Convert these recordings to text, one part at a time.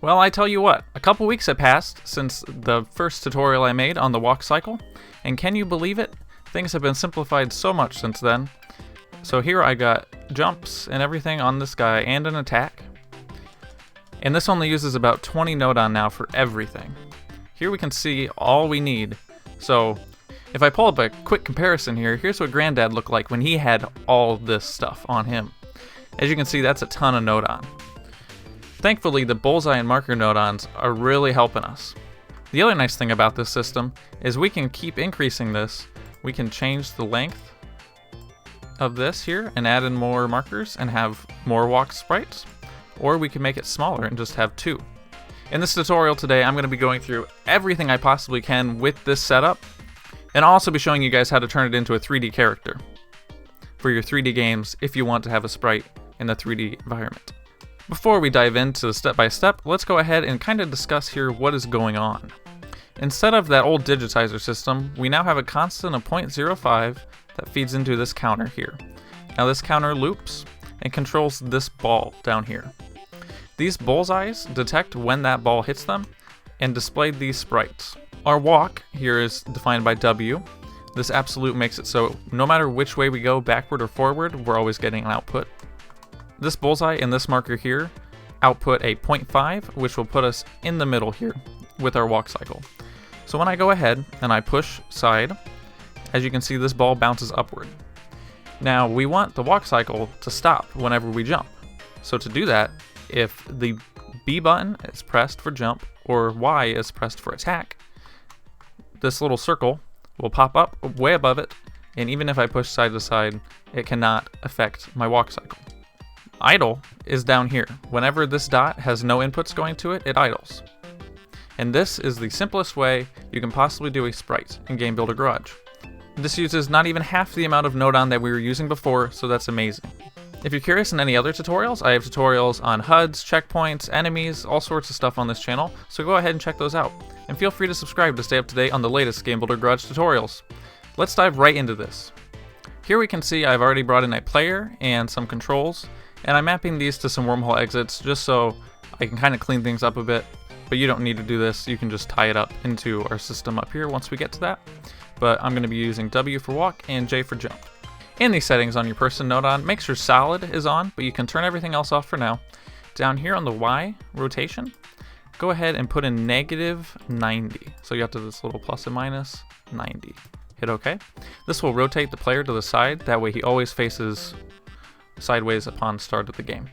Well, I tell you what, a couple weeks have passed since the first tutorial I made on the walk cycle, and can you believe it? Things have been simplified so much since then. So here I got jumps and everything on this guy and an attack. And this only uses about 20 nodon now for everything. Here we can see all we need. So if I pull up a quick comparison here, here's what Granddad looked like when he had all this stuff on him. As you can see, that's a ton of nodon. Thankfully, the bullseye and marker nodons are really helping us. The other nice thing about this system is we can keep increasing this. We can change the length of this here and add in more markers and have more walk sprites, or we can make it smaller and just have 2. In this tutorial today, I'm going to be going through everything I possibly can with this setup, and I'll also be showing you guys how to turn it into a 3D character for your 3D games if you want to have a sprite in the 3D environment. Before we dive into the step-by-step, let's go ahead and kind of discuss here what is going on. Instead of that old digitizer system, we now have a constant of 0.05 that feeds into this counter here. Now this counter loops and controls this ball down here. These bullseyes detect when that ball hits them and display these sprites. Our walk here is defined by W. This absolute makes it so no matter which way we go, backward or forward, we're always getting an output. This bullseye and this marker here output a 0.5, which will put us in the middle here with our walk cycle. So when I go ahead and I push side, as you can see, this ball bounces upward. Now we want the walk cycle to stop whenever we jump. So to do that, if the B button is pressed for jump or Y is pressed for attack, this little circle will pop up way above it, and even if I push side to side, it cannot affect my walk cycle. Idle is down here. Whenever this dot has no inputs going to it, it idles. And this is the simplest way you can possibly do a sprite in Game Builder Garage. This uses not even half the amount of nodon that we were using before, so that's amazing. If you're curious in any other tutorials, I have tutorials on HUDs, checkpoints, enemies, all sorts of stuff on this channel, so go ahead and check those out. And feel free to subscribe to stay up to date on the latest Game Builder Garage tutorials. Let's dive right into this. Here we can see I've already brought in a player and some controls, and I'm mapping these to some wormhole exits just so I can kind of clean things up a bit, but you don't need to do this. You can just tie it up into our system up here once we get to that. But I'm going to be using W for walk and J for jump. In these settings on your person nodon, make sure solid is on, but you can turn everything else off for now. Down here on the Y rotation, go ahead and put in -90. So you have to do this little plus and minus 90. Hit OK. This will rotate the player to the side, that way he always faces sideways upon start of the game.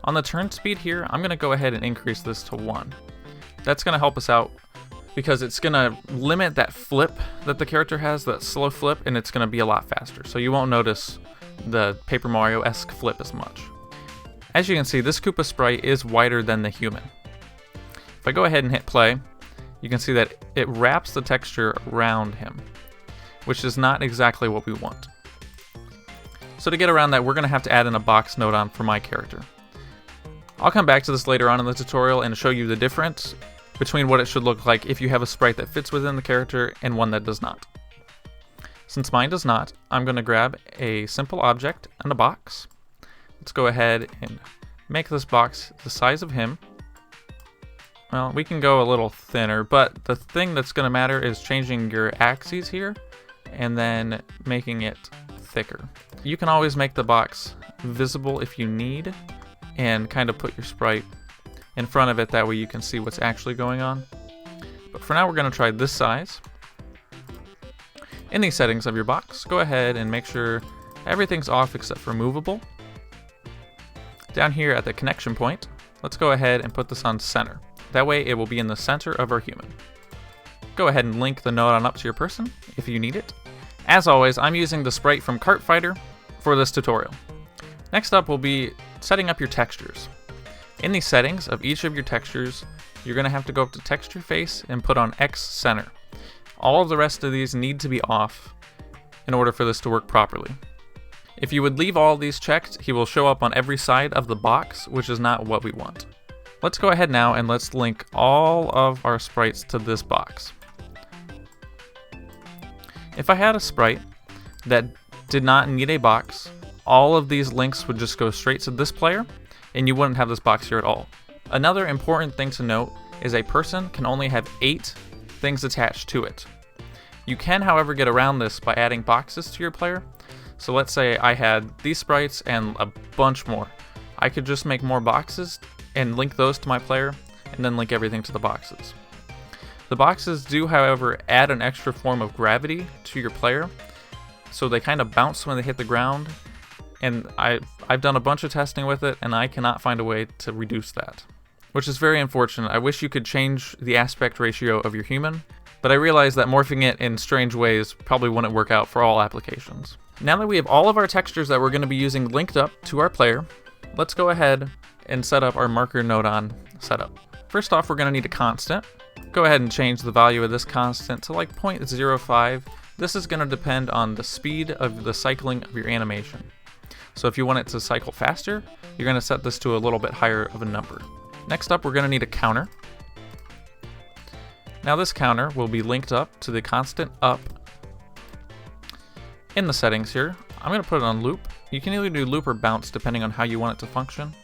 On the turn speed here, I'm going to go ahead and increase this to 1. That's going to help us out because it's going to limit that flip that the character has, that slow flip, and it's going to be a lot faster. So you won't notice the Paper Mario-esque flip as much. As you can see, this Koopa sprite is wider than the human. If I go ahead and hit play, you can see that it wraps the texture around him, which is not exactly what we want. So to get around that, we're going to have to add in a box nodon for my character. I'll come back to this later on in the tutorial and show you the difference between what it should look like if you have a sprite that fits within the character and one that does not. Since mine does not, I'm going to grab a simple object and a box. Let's go ahead and make this box the size of him. Well, we can go a little thinner, but the thing that's going to matter is changing your axes here and then making it thicker. You can always make the box visible if you need and kind of put your sprite in front of it, that way you can see what's actually going on. But for now we're going to try this size. In these settings of your box, go ahead and make sure everything's off except for movable. Down here at the connection point, let's go ahead and put this on center. That way it will be in the center of our human. Go ahead and link the nodon up to your person if you need it. As always, I'm using the sprite from Kart Fighter for this tutorial. Next up will be setting up your textures. In these settings of each of your textures, you're going to have to go up to texture face and put on X center. All of the rest of these need to be off in order for this to work properly. If you would leave all of these checked, he will show up on every side of the box, which is not what we want. Let's go ahead now and let's link all of our sprites to this box. If I had a sprite that did not need a box, all of these links would just go straight to this player, and you wouldn't have this box here at all. Another important thing to note is a person can only have 8 things attached to it. You can, however, get around this by adding boxes to your player. So let's say I had these sprites and a bunch more. I could just make more boxes and link those to my player, and then link everything to the boxes. The boxes do, however, add an extra form of gravity to your player, so they kind of bounce when they hit the ground, and I've done a bunch of testing with it, and I cannot find a way to reduce that, which is very unfortunate. I wish you could change the aspect ratio of your human, but I realize that morphing it in strange ways probably wouldn't work out for all applications. Now that we have all of our textures that we're going to be using linked up to our player, let's go ahead and set up our marker node on setup. First off, we're going to need a constant. Go ahead and change the value of this constant to like 0.05. This is going to depend on the speed of the cycling of your animation. So if you want it to cycle faster, you're going to set this to a little bit higher of a number. Next up, we're going to need a counter. Now this counter will be linked up to the constant up in the settings here. I'm going to put it on loop. You can either do loop or bounce depending on how you want it to function.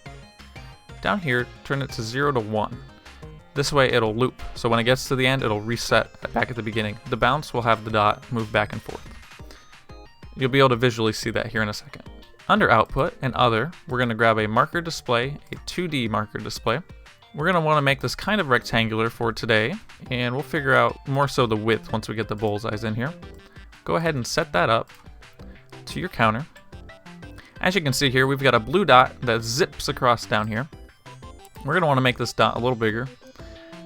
Down here, turn it to 0 to 1. This way it'll loop, so when it gets to the end, it'll reset back at the beginning. The bounce will have the dot move back and forth. You'll be able to visually see that here in a second. Under output and other, we're going to grab a marker display, a 2D marker display. We're going to want to make this kind of rectangular for today, and we'll figure out more so the width once we get the bullseyes in here. Go ahead and set that up to your counter. As you can see here, we've got a blue dot that zips across down here. We're going to want to make this dot a little bigger.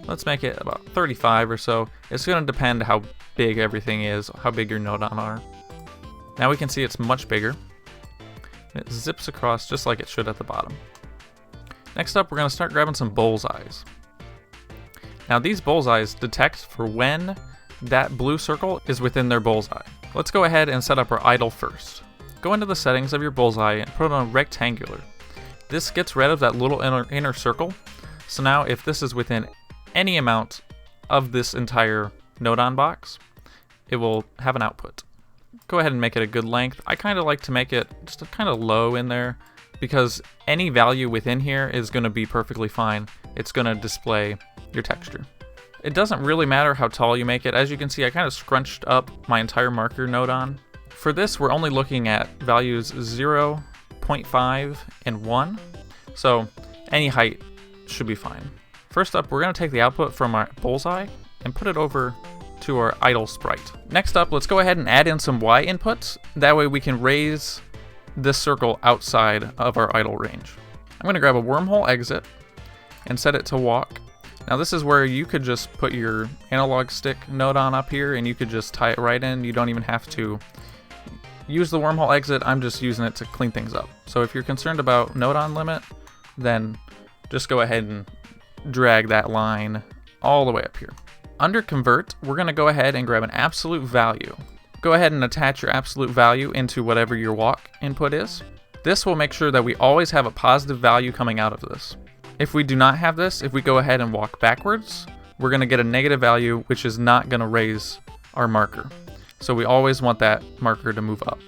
Let's make it about 35 or so. It's going to depend how big everything is, how big your node on are. Now we can see it's much bigger. It zips across just like it should at the bottom. Next up, we're going to start grabbing some bullseyes. Now these bullseyes detect for when that blue circle is within their bullseye. Let's go ahead and set up our idle first. Go into the settings of your bullseye and put it on rectangular. This gets rid of that little inner circle. So now if this is within any amount of this entire node on box, it will have an output. Go ahead and make it a good length. I kind of like to make it just kind of low in there because any value within here is going to be perfectly fine. It's going to display your texture. It doesn't really matter how tall you make it. As you can see, I kind of scrunched up my entire marker node on. For this, we're only looking at values 0, 0.5, and 1. So any height should be fine. First up, we're going to take the output from our bullseye and put it over to our idle sprite. Next up, let's go ahead and add in some Y inputs. That way we can raise this circle outside of our idle range. I'm going to grab a wormhole exit and set it to walk. Now this is where you could just put your analog stick node on up here and you could just tie it right in. You don't even have to use the wormhole exit. I'm just using it to clean things up. So if you're concerned about node on limit, then just go ahead and drag that line all the way up here. Under convert, we're going to go ahead and grab an absolute value. Go ahead and attach your absolute value into whatever your walk input is. This will make sure that we always have a positive value coming out of this. If we do not have this, if we go ahead and walk backwards, we're going to get a negative value, which is not going to raise our marker. So we always want that marker to move up.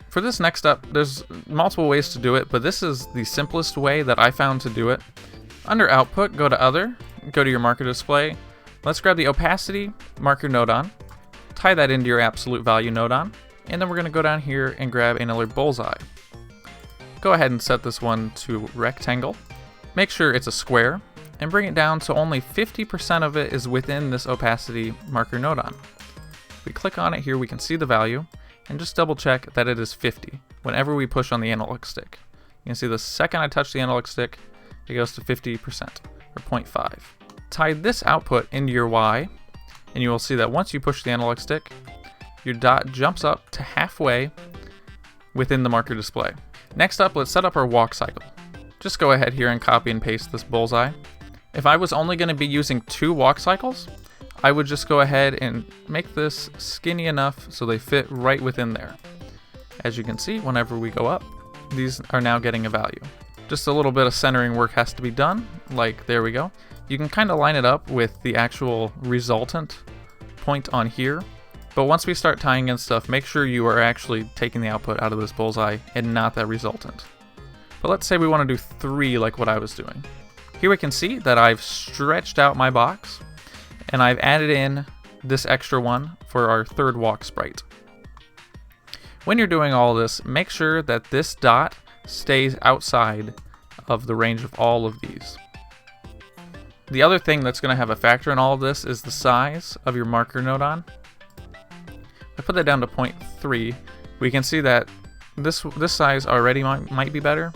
For this next step, there's multiple ways to do it, but this is the simplest way that I found to do it. Under output, go to other, go to your marker display. Let's grab the opacity marker node on, tie that into your absolute value node on, and then we're going to go down here and grab another bullseye. Go ahead and set this one to rectangle. Make sure it's a square and bring it down so only 50% of it is within this opacity marker node on. If we click on it here, we can see the value and just double check that it is 50 whenever we push on the analog stick. You can see the second I touch the analog stick, it goes to 50% or 0.5. Tie this output into your Y, and you will see that once you push the analog stick, your dot jumps up to halfway within the marker display. Next up, let's set up our walk cycle. Just go ahead here and copy and paste this bullseye. If I was only going to be using 2 walk cycles, I would just go ahead and make this skinny enough so they fit right within there. As you can see, whenever we go up, these are now getting a value. Just a little bit of centering work has to be done, like there we go. You can kind of line it up with the actual resultant point on here, but once we start tying in stuff, make sure you are actually taking the output out of this bullseye and not that resultant. But let's say we want to do 3 like what I was doing. Here we can see that I've stretched out my box, and I've added in this extra one for our third walk sprite. When you're doing all this, make sure that this dot stays outside of the range of all of these. The other thing that's going to have a factor in all of this is the size of your marker node on. I put that down to 0.3. We can see that this size already might be better,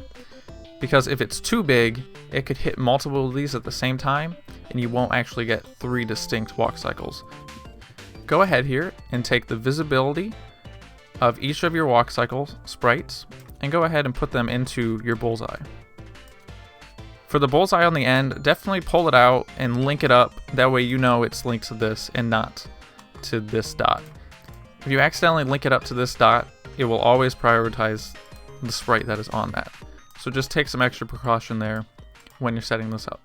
because if it's too big, it could hit multiple of these at the same time, and you won't actually get 3 distinct walk cycles. Go ahead here and take the visibility of each of your walk cycle sprites and go ahead and put them into your bullseye. For the bullseye on the end, definitely pull it out and link it up. That way you know it's linked to this and not to this dot. If you accidentally link it up to this dot, it will always prioritize the sprite that is on that. So just take some extra precaution there when you're setting this up.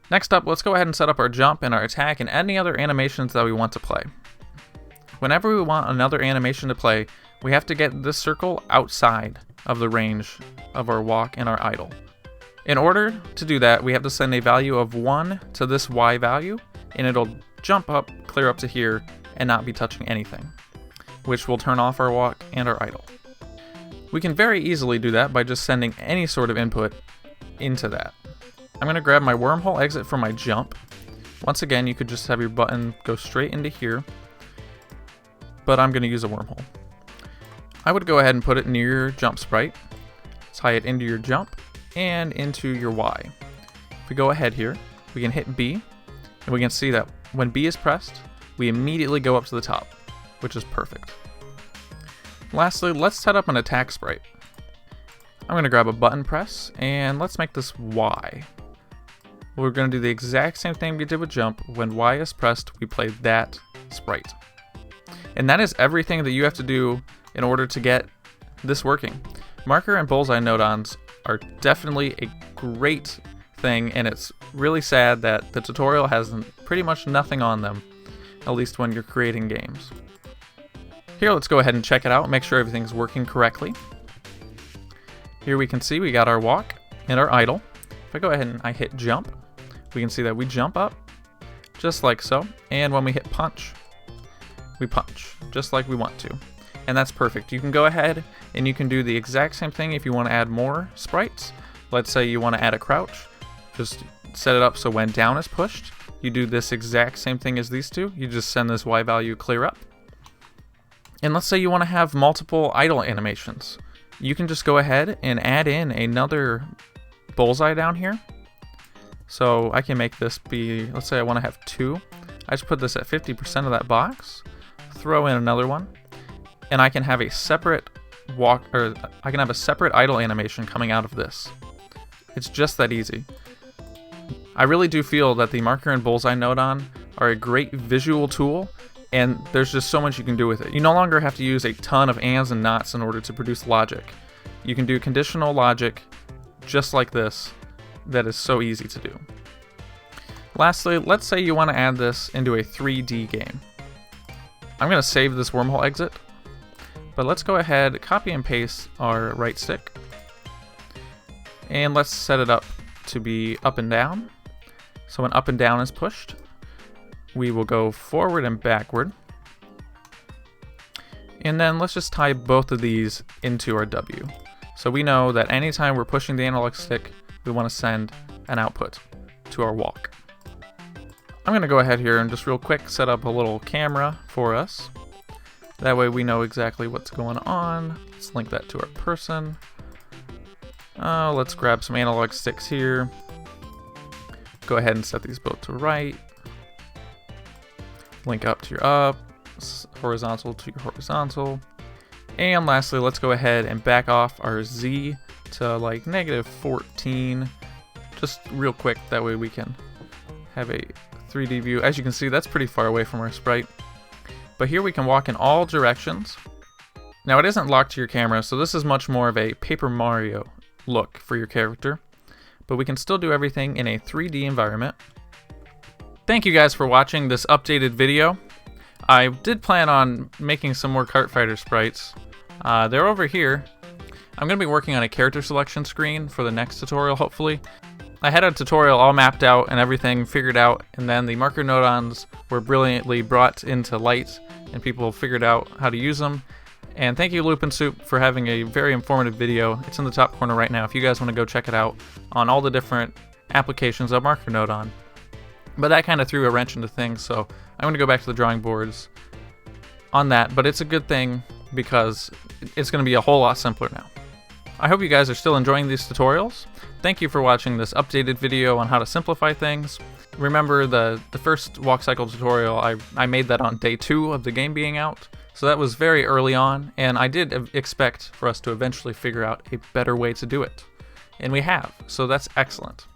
Next up, let's go ahead and set up our jump and our attack and any other animations that we want to play. Whenever we want another animation to play, we have to get this circle outside of the range of our walk and our idle. In order to do that, we have to send a value of 1 to this Y value, and it'll jump up, clear up to here, and not be touching anything, which will turn off our walk and our idle. We can very easily do that by just sending any sort of input into that. I'm going to grab my wormhole exit from my jump. Once again, you could just have your button go straight into here, but I'm going to use a wormhole. I would go ahead and put it near your jump sprite, tie it into your jump, and into your Y. If we go ahead here, we can hit B, and we can see that when B is pressed, we immediately go up to the top, which is perfect. Lastly, let's set up an attack sprite. I'm going to grab a button press, and let's make this Y. We're going to do the exact same thing we did with jump. When Y is pressed, we play that sprite. And that is everything that you have to do in order to get this working. Marker and bullseye node-ons are definitely a great thing, and it's really sad that the tutorial has pretty much nothing on them, at least when you're creating games. Here, let's go ahead and check it out, make sure everything's working correctly. Here we can see we got our walk and our idle. If I go ahead and I hit jump, we can see that we jump up, just like so, and when we hit punch, we punch, just like we want to. And that's perfect. You can go ahead and you can do the exact same thing if you want to add more sprites. Let's say you want to add a crouch. Just set it up so when down is pushed, you do this exact same thing as these two. You just send this Y value clear up. And let's say you want to have multiple idle animations. You can just go ahead and add in another bullseye down here. So I can make this be, let's say I want to have 2. I just put this at 50% of that box, throw in another one, and I can have a separate walk, or I can have a separate idle animation coming out of this. It's just that easy. I really do feel that the marker and bullseye node-on are a great visual tool, and there's just so much you can do with it. You no longer have to use a ton of ands and nots in order to produce logic. You can do conditional logic just like this that is so easy to do. Lastly, let's say you want to add this into a 3D game. I'm going to save this wormhole exit, but let's go ahead, copy and paste our right stick, and let's set it up to be up and down. So when up and down is pushed, we will go forward and backward. And then let's just tie both of these into our W. So we know that anytime we're pushing the analog stick, we want to send an output to our walk. I'm going to go ahead here and just real quick set up a little camera for us. That way we know exactly what's going on. Let's link that to our person. Let's grab some analog sticks here. Go ahead and set these both to right. Link up to your up, horizontal to your horizontal. And lastly, let's go ahead and back off our Z to like -14. Just real quick, that way we can have a 3D view. As you can see, that's pretty far away from our sprite. But here we can walk in all directions. Now it isn't locked to your camera, so this is much more of a Paper Mario look for your character. But we can still do everything in a 3D environment. Thank you guys for watching this updated video. I did plan on making some more Kart Fighter sprites. They're over here. I'm going to be working on a character selection screen for the next tutorial, hopefully. I had a tutorial all mapped out and everything figured out, and then the marker nodons were brilliantly brought into light and people figured out how to use them. And thank you, Lupin Soup, for having a very informative video. It's in the top corner right now if you guys want to go check it out on all the different applications of marker nodon. But that kind of threw a wrench into things, so I'm going to go back to the drawing boards on that. But it's a good thing because it's going to be a whole lot simpler now. I hope you guys are still enjoying these tutorials. Thank you for watching this updated video on how to simplify things. Remember the first walk cycle tutorial, I made that on day 2 of the game being out. So that was very early on, and I did expect for us to eventually figure out a better way to do it. And we have, so that's excellent.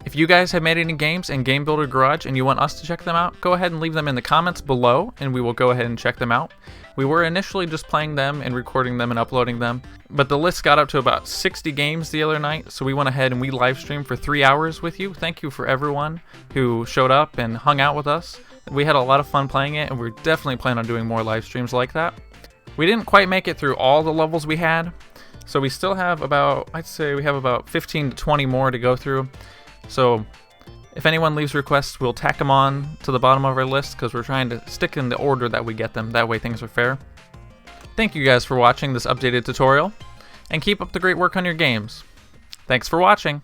If you guys have made any games in Game Builder Garage and you want us to check them out, go ahead and leave them in the comments below and we will go ahead and check them out. We were initially just playing them and recording them and uploading them, but the list got up to about 60 games the other night, so we went ahead and we live streamed for 3 hours with you. Thank you for everyone who showed up and hung out with us. We had a lot of fun playing it, and we're definitely planning on doing more live streams like that. We didn't quite make it through all the levels we had, so we still have about, I'd say we have about 15 to 20 more to go through. So if anyone leaves requests, we'll tack them on to the bottom of our list because we're trying to stick in the order that we get them. That way things are fair. Thank you guys for watching this updated tutorial, and keep up the great work on your games. Thanks for watching.